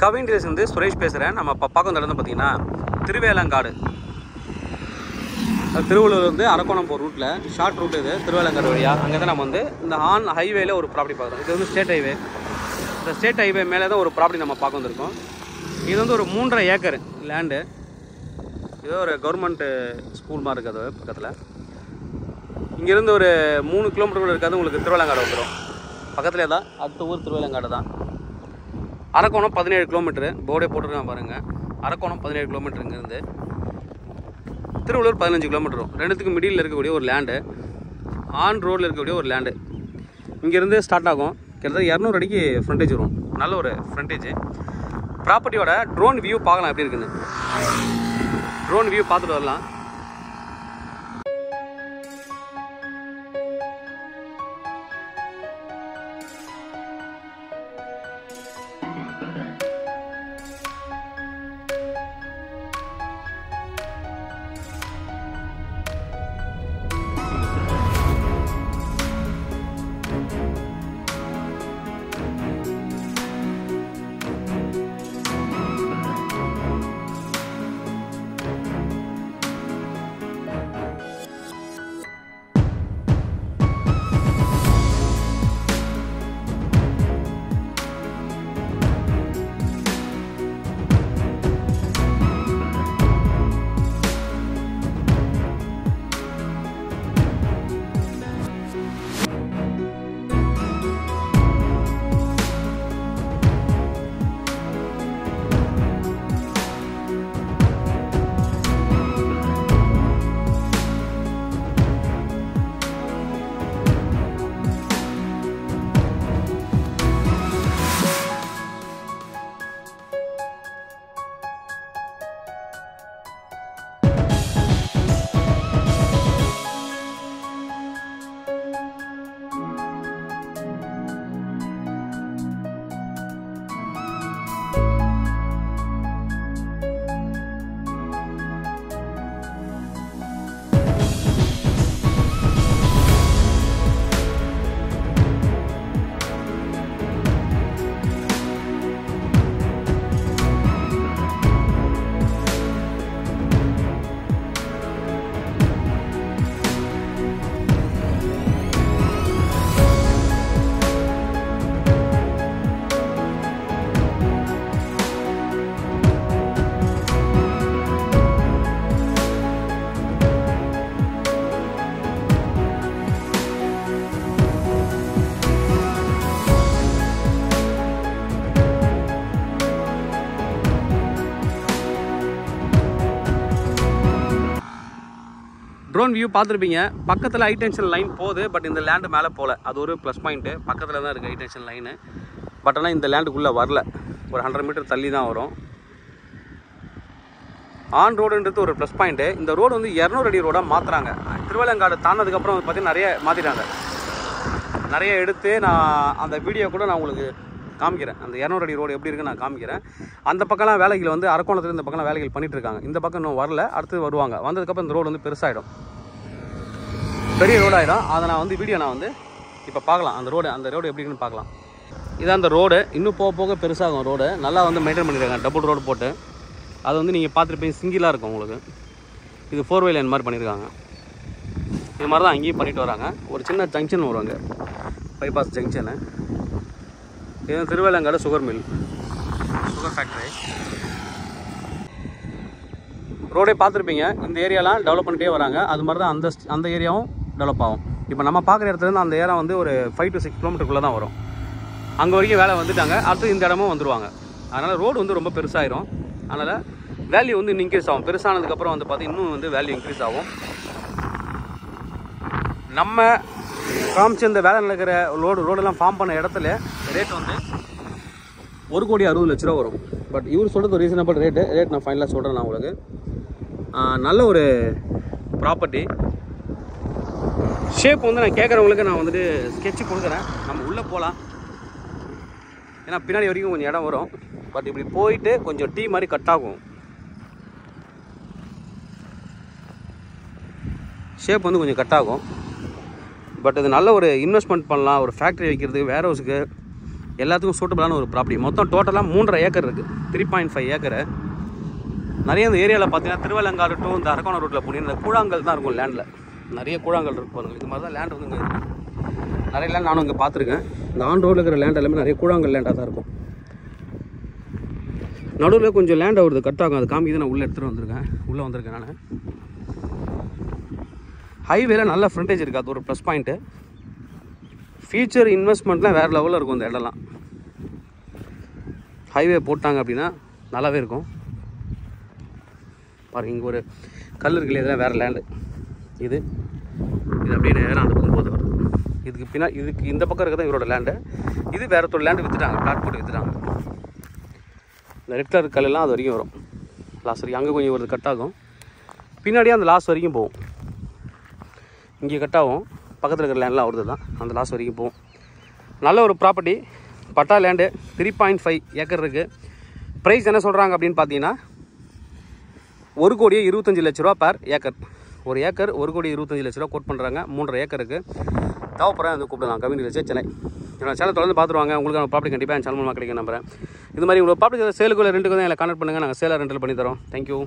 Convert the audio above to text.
Kavin race வந்து சுரேஷ் பேசுகிறேன். நம்ம பார்க்க வந்த இடம் பார்த்தீங்கன்னா திருவேலங்காடு. திருவள்ளூர் வந்து அரக்கோணம் போகிற ரூட்டில் ஷார்ட் ரூட் இது திருவேலங்காடு வழியாக. அங்கே தான் நம்ம வந்து இந்த ஆன் ஹைவேல ஒரு ப்ராப்பர்ட்டி பார்க்குறோம். இது வந்து ஸ்டேட் ஹைவே. இந்த ஸ்டேட் ஹைவே மேலே தான் ஒரு ப்ராப்பர்ட்டி நம்ம பார்க்க வந்திருக்கோம். இது வந்து ஒரு 3.5 ஏக்கர் லேண்டு. இது ஒரு கவர்மெண்ட்டு ஸ்கூல் மாதிரி இருக்குது அது பக்கத்தில். இங்கேருந்து ஒரு 3 கிலோமீட்டர் இருக்காது உங்களுக்கு திருவேலங்காடு வந்துடும். பக்கத்துலேயே தான் அடுத்த ஊர் திருவேலங்காடு தான். அரக்கோணம் 17 கிலோமீட்டரு போர்டே போட்டுருக்காங்க பாருங்கள். அரக்கோணம் 17 கிலோமீட்டர் இங்கேருந்து. திருவள்ளூர் 15 கிலோமீட்டர் வரும். ரெண்டுத்துக்கும் மிடில் இருக்கக்கூடிய ஒரு லேண்டு, ஆன் ரோடில் இருக்கக்கூடிய ஒரு லேண்டு. இங்கேருந்து ஸ்டார்ட் ஆகும். கிட்டத்தட்ட 200 அடிக்கு ஃப்ரண்டேஜ் வரும். நல்ல ஒரு ஃப்ரண்டேஜ். ப்ராப்பர்ட்டியோட ட்ரோன் வியூ பார்க்கலாம் எப்படி இருக்குன்னு. ட்ரோன் வியூ பார்த்துட்டு வரலாம். ட்ரோன் வியூ பார்த்துருப்பீங்க. பக்கத்தில் ஹைடென்ஷன் லைன் போகுது. பட் இந்த லேண்டு மேலே போகல. அது ஒரு ப்ளஸ் பாயிண்ட்டு. பக்கத்தில் தான் இருக்குது ஹைடென்ஷன் லைனு. பட் ஆனால் இந்த லேண்டுக்குள்ளே வரல. ஒரு 100 மீட்டர் தள்ளி தான் வரும். ஆன் ரோடுன்றது ஒரு ப்ளஸ் பாயிண்ட்டு. இந்த ரோடு வந்து 200 அடி ரோடாக மாற்றுறாங்க. திருவேலங்காடு தாண்டதுக்கப்புறம் பார்த்தீங்கன்னா நிறைய மாற்றிட்டாங்க. நிறைய எடுத்து நான் அந்த வீடியோ கூட நான் உங்களுக்கு காமிக்கிறேன். அந்த 200 அடி ரோடு எப்படி இருக்குன்னு நான் காமிக்கிறேன். அந்த பக்கம்லாம் வேலைகள் வந்து அரக்கோணத்தில் இந்த பக்கம்லாம் வேலைகள் பண்ணிகிட்டு இருக்காங்க. இந்த பக்கம் இன்னும் வரல. அடுத்து வருவாங்க. வந்ததுக்கப்புறம் இந்த ரோடு வந்து பெருசாகிடும், பெரிய ரோடாகிடும். அதை நான் வந்து வீடியோ நான் வந்து இப்போ பார்க்கலாம். அந்த ரோடு எப்படி இருக்குன்னு பார்க்கலாம். இதான் அந்த ரோடு. இன்னும் போக போக பெருசாகும் ரோடு. நல்லா வந்து மெயின்டைன் பண்ணியிருக்காங்க. டபுள் ரோடு போட்டு அது வந்து நீங்கள் பார்த்துருப்பீங்க. சிங்கிளாக இருக்கும் உங்களுக்கு. இது 4-way லைன் மாதிரி பண்ணியிருக்காங்க. இது மாதிரி தான் அங்கேயும் பண்ணிட்டு வராங்க. ஒரு சின்ன ஜங்ஷன் வருவாங்க, பைபாஸ் ஜங்ஷனு. இது Thiruvelangadu sugar mill, sugar factory. ரோடே பார்த்துருப்பீங்க. இந்த ஏரியாலாம் டெவலப் பண்ணிட்டே வராங்க. அது மாதிரி தான் அந்த ஏரியாவும் டெவலப் ஆகும். இப்போ நம்ம பார்க்குற இடத்துலேருந்து அந்த ஏரியா வந்து ஒரு 5 to 6 கிலோமீட்டருக்குள்ளே தான் வரும். அங்கே வரைக்கும் வேலை வந்துட்டாங்க. அடுத்து இந்த இடமும் வந்துடுவாங்க. அதனால் ரோடு வந்து ரொம்ப பெருசாகிடும். அதனால் வேல்யூ வந்து இன்னும் இன்க்ரீஸ் ஆகும். பெருசானதுக்கப்புறம் வந்து பார்த்தீங்கன்னா இன்னும் வந்து வேல்யூ இன்க்ரீஸ் ஆகும். நம்ம காமிச்சு இந்த வேலை நடக்கிற ரோடெல்லாம் ஃபார்ம் பண்ண இடத்துல ரேட் வந்து 1,60,00,000 வரும். பட் இவர் சொல்கிறது ரீசனபிள் ரேட் நான் ஃபைனலாக சொல்கிறேன். நான் உங்களுக்கு நல்ல ஒரு ப்ராப்பர்ட்டி. ஷேப் வந்து நான் கேட்குறவங்களுக்கு நான் வந்துட்டு ஸ்கெட்சு கொடுக்குறேன். நம்ம உள்ளே போகலாம். ஏன்னா பின்னாடி வரைக்கும் கொஞ்சம் இடம் வரும். பட் இப்படி போயிட்டு கொஞ்சம் டீ மாதிரி கட் ஆகும். ஷேப் வந்து கொஞ்சம் கட் ஆகும். பட் இது நல்ல ஒரு இன்வெஸ்ட்மெண்ட் பண்ணலாம். ஒரு ஃபேக்ட்ரி வைக்கிறதுக்கு, வேர் ஹவுஸுக்கு, எல்லாத்துக்கும் சூட்டபிளான ஒரு ப்ராப்பர்ட்டி. மொத்தம் டோட்டலாக 3.5 ஏக்கர் இருக்குது, 3.5 ஏக்கரு. நிறைய இந்த ஏரியாவில் பார்த்தீங்கன்னா திருவலங்காடு டு இந்த அரக்கோணம் ரூட்டில் போனீங்கன்னா இந்த கூழாங்கல் தான் இருக்கும் லேண்டில். நிறைய கூழாங்கல் இருக்கும் பாருங்கள். இது மாதிரி தான் லேண்ட் வந்து இங்கே இருக்குது. நிறைய லேண்ட் நானும் இங்கே பார்த்துருக்கேன். இந்த ஆன் ரோடில் இருக்கிற லேண்ட் எல்லாமே நிறைய கூழாங்கல் லேண்டாக தான் இருக்கும். நடுவில் கொஞ்சம் லேண்ட் வருது, கட் ஆகும். அது காமிக்கு நான் உள்ளே எடுத்துகிட்டு வந்திருக்கேன் நான். ஹைவேல நல்ல ஃப்ரண்டேஜ் இருக்குது, அது ஒரு ப்ளஸ் பாயிண்ட்டு. ஃபியூச்சர் இன்வெஸ்ட்மெண்ட்லாம் வேறு லெவலில் இருக்கும் இந்த இடம்லாம். ஹைவே போட்டாங்க அப்படின்னா நல்லாவே இருக்கும். பாருங்கள், இங்கே ஒரு கல் இருக்குல்ல, இதெல்லாம் வேறு லேண்டு. இது அப்படியே நேரம் அந்த பக்கம் போது வருது. இதுக்கு இந்த பக்கம் இருக்கிறது இவரோட லேண்டு. இது வேறு ஒருத்தர் லேண்டு விற்றுட்டாங்க, பிளாட் போட்டு விற்றுட்டாங்க. இந்த ரெட் கலர் கல்லெல்லாம் அது வரைக்கும் வரும், லாஸ்ட் வரைக்கும். அங்கே கொஞ்சம் ஒரு கட் ஆகும், பின்னாடியே அந்த லாஸ்ட் வரைக்கும் போகும். இங்கே கட் ஆகும், பக்கத்தில் இருக்கிற லேண்ட்லாம் அவரது தான், அந்த லாஸ்ட் வரைக்கும் போகும். நல்ல ஒரு ப்ராப்பர்ட்டி, பட்டா லேண்டு, 3.5 ஏக்கர் இருக்குது. ப்ரைஸ் என்ன சொல்கிறாங்க அப்படின்னு பார்த்தீங்கன்னா 1,25,00,000 பர் ஏக்கர். ஒரு ஏக்கர் 1,25,00,000 கோட் பண்ணுறாங்க. 3.5 ஏக்கருக்கு தேவைப்படுறேன் வந்து கூப்பிடலாம். கம்யூனிட்டி சென்னை. என்னோட சேனல் தொடர்ந்து பார்த்துருவாங்க. உங்களுக்கு ப்ராப்பர்ட்டி கண்டிப்பாக என் சேனல் மூலமாக கிடைக்கும் நம்புறேன். இது மாதிரி உங்களோட ப்ராப்பர்ட்டி சேலுக்குள்ள ரெண்டுக்கு தான் எங்களை கான்டக்ட் பண்ணுங்கள். நாங்கள் சேலாக ரெண்டில் பண்ணி தரோம். தேங்க்யூ.